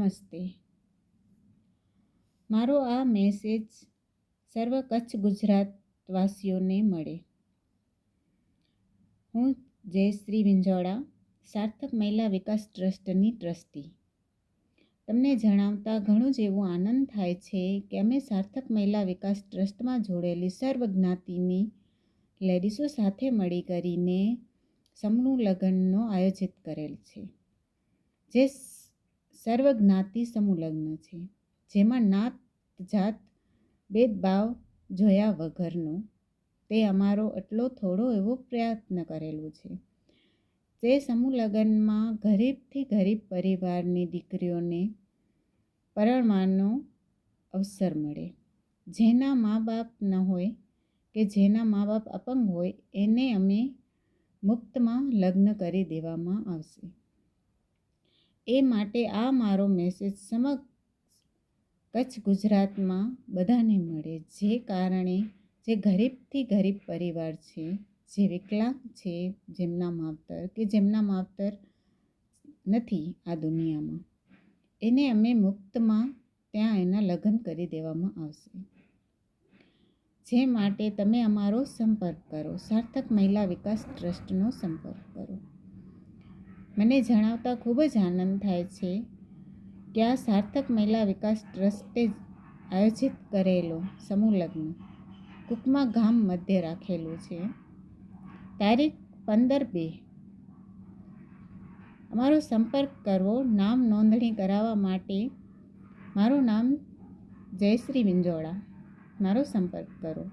નમસ્તે. મારો આ મેસેજ સર્વ કચ્છ ગુજરાતવાસીઓને મળે. હું જયશ્રી વિંજોડા, સાર્થક મહિલા વિકાસ ટ્રસ્ટની ટ્રસ્ટી. તમને જણાવતા ઘણું જ એવો આનંદ થાય છે કે અમે સાર્થક મહિલા વિકાસ ટ્રસ્ટમાં જોડેલી સર્વ જ્ઞાતિની લેડીઝો સાથે મળી કરીને સમૂહ લગ્નનો આયોજિત કરેલ છે, જે સર્વ જ્ઞાતિ સમૂહ લગ્ન છે, જેમાં નાત જાત ભેદભાવ જોયા વગરનો તે અમારો એટલો થોડો એવો પ્રયત્ન કરેલો છે. તે સમૂહ લગ્નમાં ગરીબથી ગરીબ પરિવારની દીકરીઓને પરણવાનો અવસર મળે. જેના મા બાપ ન હોય કે જેના મા બાપ અપંગ હોય એને અમે મુફ્તમાં લગ્ન કરી દેવામાં આવશે. એ માટે આ મારો મેસેજ સમગ્ર કચ્છ ગુજરાતમાં બધાને મળે, જે કારણે જે ગરીબથી ગરીબ પરિવાર છે, જે વિકલાંગ છે, જેમના માવતર કે જેમના માવતર નથી આ દુનિયામાં, એને અમે મુફ્તમાં ત્યાં એના લગ્ન કરી દેવામાં આવશે. જે માટે તમે અમારો સંપર્ક કરો, સાર્થક મહિલા વિકાસ ટ્રસ્ટનો સંપર્ક કરો. મને જણાવતા ખૂબ જ આનંદ થાય છે કે આ સાર્થક મહિલા વિકાસ ટ્રસ્ટે આયોજિત કરેલો સમૂહ લગ્ન કુકમા ગામ મધ્ય રાખેલું છે. તારીખ 15/2. અમારો સંપર્ક કરવો. નામ નોંધણી કરાવવા માટે મારું નામ જયશ્રી વિંજોડા. મારો સંપર્ક કરો.